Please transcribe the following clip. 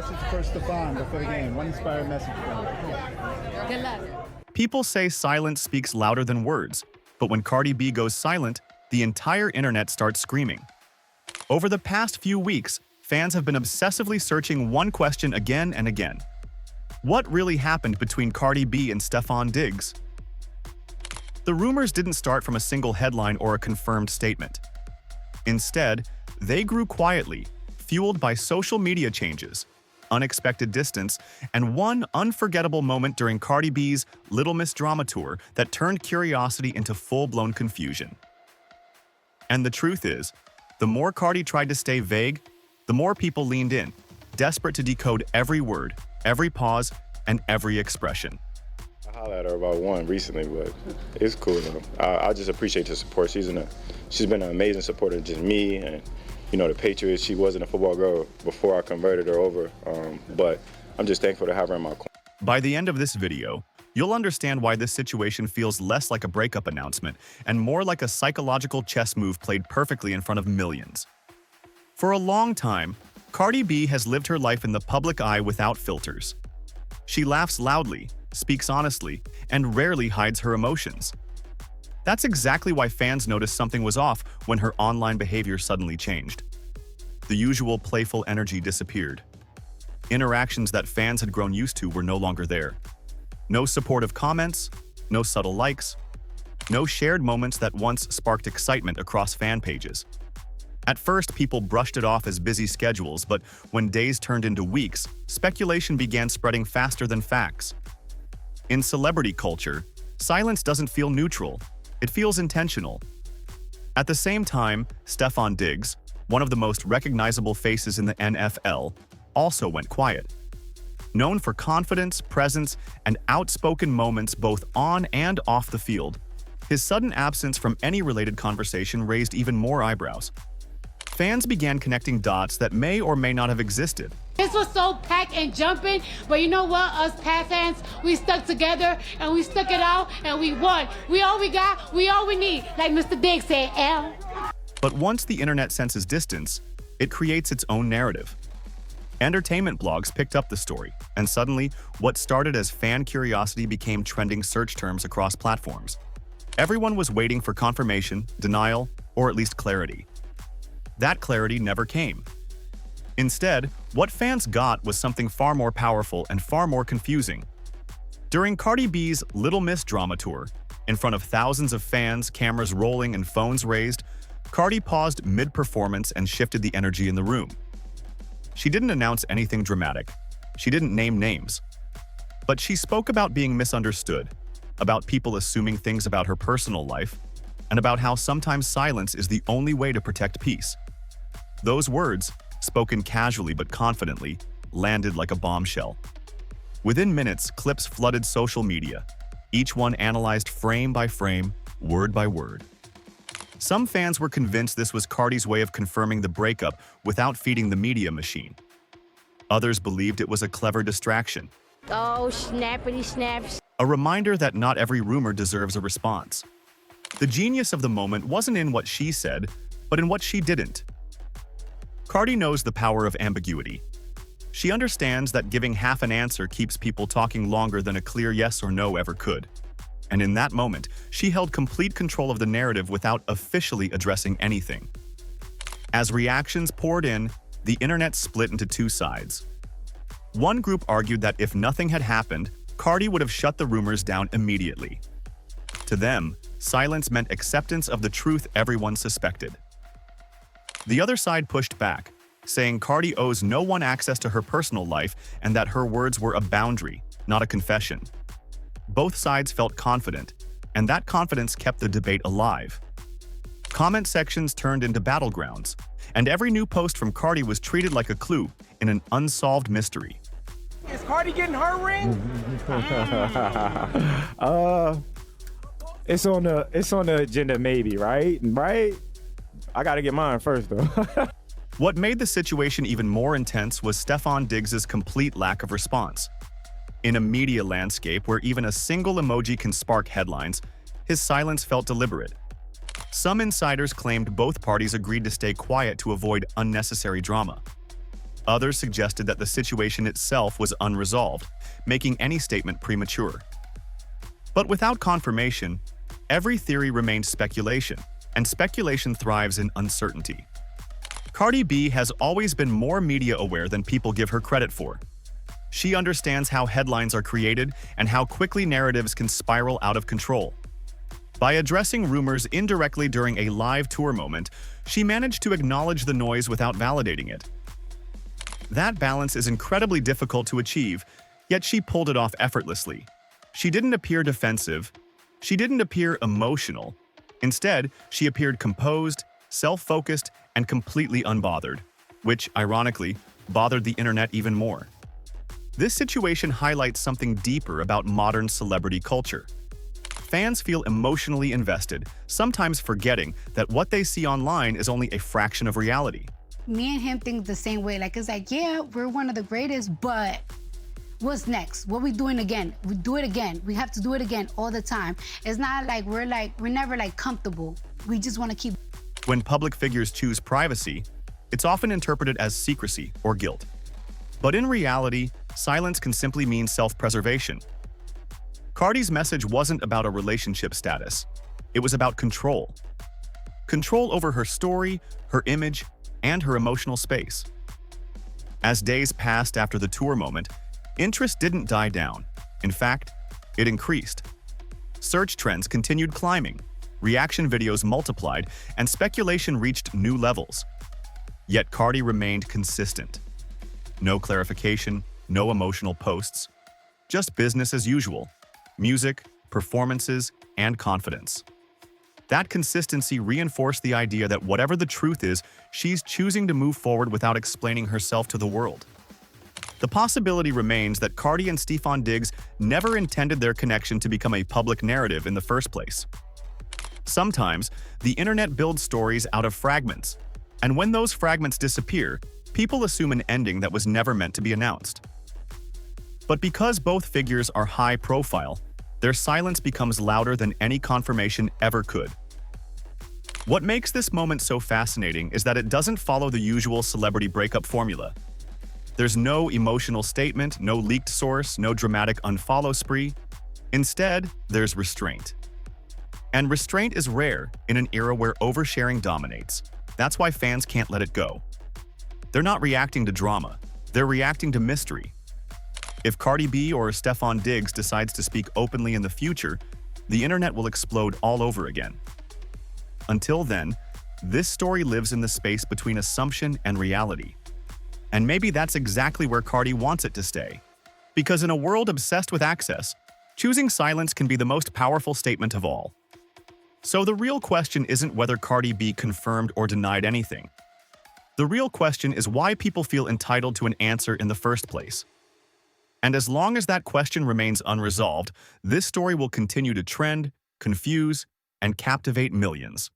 Message for Stefon before the game. One inspired message for him. Good luck. People say silence speaks louder than words, but when Cardi B goes silent, the entire internet starts screaming. Over the past few weeks, fans have been obsessively searching one question again and again. What really happened between Cardi B and Stefon Diggs? The rumors didn't start from a single headline or a confirmed statement. Instead, they grew quietly, fueled by social media changes, unexpected distance, and one unforgettable moment during Cardi B's Little Miss Drama Tour that turned curiosity into full-blown confusion. And the truth is, the more Cardi tried to stay vague, the more people leaned in, desperate to decode every word, every pause, and every expression. I hollered at her about one recently, but it's cool though. I just appreciate the support. She's been an amazing supporter of just me and, you know, the Patriots. She wasn't a football girl before I converted her over, but I'm just thankful to have her in my corner. By the end of this video, you'll understand why this situation feels less like a breakup announcement and more like a psychological chess move played perfectly in front of millions. For a long time, Cardi B has lived her life in the public eye without filters. She laughs loudly, speaks honestly, and rarely hides her emotions. That's exactly why fans noticed something was off when her online behavior suddenly changed. The usual playful energy disappeared. Interactions that fans had grown used to were no longer there. No supportive comments, no subtle likes, no shared moments that once sparked excitement across fan pages. At first, people brushed it off as busy schedules, but when days turned into weeks, speculation began spreading faster than facts. In celebrity culture, silence doesn't feel neutral, it feels intentional. At the same time, Stefon Diggs, one of the most recognizable faces in the NFL, also went quiet. Known for confidence, presence, and outspoken moments both on and off the field, his sudden absence from any related conversation raised even more eyebrows. Fans began connecting dots that may or may not have existed. This was so packed and jumping, but you know what? Us Pat fans, we stuck together and we stuck it out and we won. We all we got, we all we need. Like Mr. Diggs said, L. But once the internet senses distance, it creates its own narrative. Entertainment blogs picked up the story, and suddenly, what started as fan curiosity became trending search terms across platforms. Everyone was waiting for confirmation, denial, or at least clarity. That clarity never came. Instead, what fans got was something far more powerful and far more confusing. During Cardi B's Little Miss Drama Tour, in front of thousands of fans, cameras rolling, and phones raised, Cardi paused mid-performance and shifted the energy in the room. She didn't announce anything dramatic. She didn't name names. But she spoke about being misunderstood, about people assuming things about her personal life, and about how sometimes silence is the only way to protect peace. Those words, spoken casually but confidently, landed like a bombshell. Within minutes, clips flooded social media, each one analyzed frame by frame, word by word. Some fans were convinced this was Cardi's way of confirming the breakup without feeding the media machine. Others believed it was a clever distraction. Oh, snappity snaps. A reminder that not every rumor deserves a response. The genius of the moment wasn't in what she said, but in what she didn't. Cardi knows the power of ambiguity. She understands that giving half an answer keeps people talking longer than a clear yes or no ever could. And in that moment, she held complete control of the narrative without officially addressing anything. As reactions poured in, the internet split into two sides. One group argued that if nothing had happened, Cardi would have shut the rumors down immediately. To them, silence meant acceptance of the truth everyone suspected. The other side pushed back, saying Cardi owes no one access to her personal life and that her words were a boundary, not a confession. Both sides felt confident, and that confidence kept the debate alive. Comment sections turned into battlegrounds, and every new post from Cardi was treated like a clue in an unsolved mystery. Is Cardi getting her ring? It's on the agenda maybe, right? Right? I gotta get mine first though. What made the situation even more intense was Stefon Diggs' complete lack of response. In a media landscape where even a single emoji can spark headlines, his silence felt deliberate. Some insiders claimed both parties agreed to stay quiet to avoid unnecessary drama. Others suggested that the situation itself was unresolved, making any statement premature. But without confirmation, every theory remained speculation, and speculation thrives in uncertainty. Cardi B has always been more media aware than people give her credit for. She understands how headlines are created and how quickly narratives can spiral out of control. By addressing rumors indirectly during a live tour moment, she managed to acknowledge the noise without validating it. That balance is incredibly difficult to achieve, yet she pulled it off effortlessly. She didn't appear defensive. She didn't appear emotional. Instead, she appeared composed, self-focused, and completely unbothered, which, ironically, bothered the internet even more. This situation highlights something deeper about modern celebrity culture. Fans feel emotionally invested, sometimes forgetting that what they see online is only a fraction of reality. Me and him think the same way. Like, it's like, yeah, we're one of the greatest, but what's next? What we doing again? We do it again. We have to do it again all the time. It's not like we're never like comfortable. We just want to keep. When public figures choose privacy, it's often interpreted as secrecy or guilt. But in reality, silence can simply mean self-preservation. Cardi's message wasn't about a relationship status. It was about control. Control over her story, her image, and her emotional space. As days passed after the tour moment, interest didn't die down. In fact, it increased. Search trends continued climbing, reaction videos multiplied, and speculation reached new levels. Yet Cardi remained consistent. No clarification, no emotional posts, just business as usual. Music, performances, and confidence. That consistency reinforced the idea that whatever the truth is, she's choosing to move forward without explaining herself to the world. The possibility remains that Cardi and Stefon Diggs never intended their connection to become a public narrative in the first place. Sometimes, the internet builds stories out of fragments, and when those fragments disappear, people assume an ending that was never meant to be announced. But because both figures are high profile, their silence becomes louder than any confirmation ever could. What makes this moment so fascinating is that it doesn't follow the usual celebrity breakup formula. There's no emotional statement, no leaked source, no dramatic unfollow spree. Instead, there's restraint. And restraint is rare in an era where oversharing dominates. That's why fans can't let it go. They're not reacting to drama, they're reacting to mystery. If Cardi B or Stefon Diggs decides to speak openly in the future, the internet will explode all over again. Until then, this story lives in the space between assumption and reality. And maybe that's exactly where Cardi wants it to stay. Because in a world obsessed with access, choosing silence can be the most powerful statement of all. So the real question isn't whether Cardi B confirmed or denied anything. The real question is why people feel entitled to an answer in the first place. And as long as that question remains unresolved, this story will continue to trend, confuse, and captivate millions.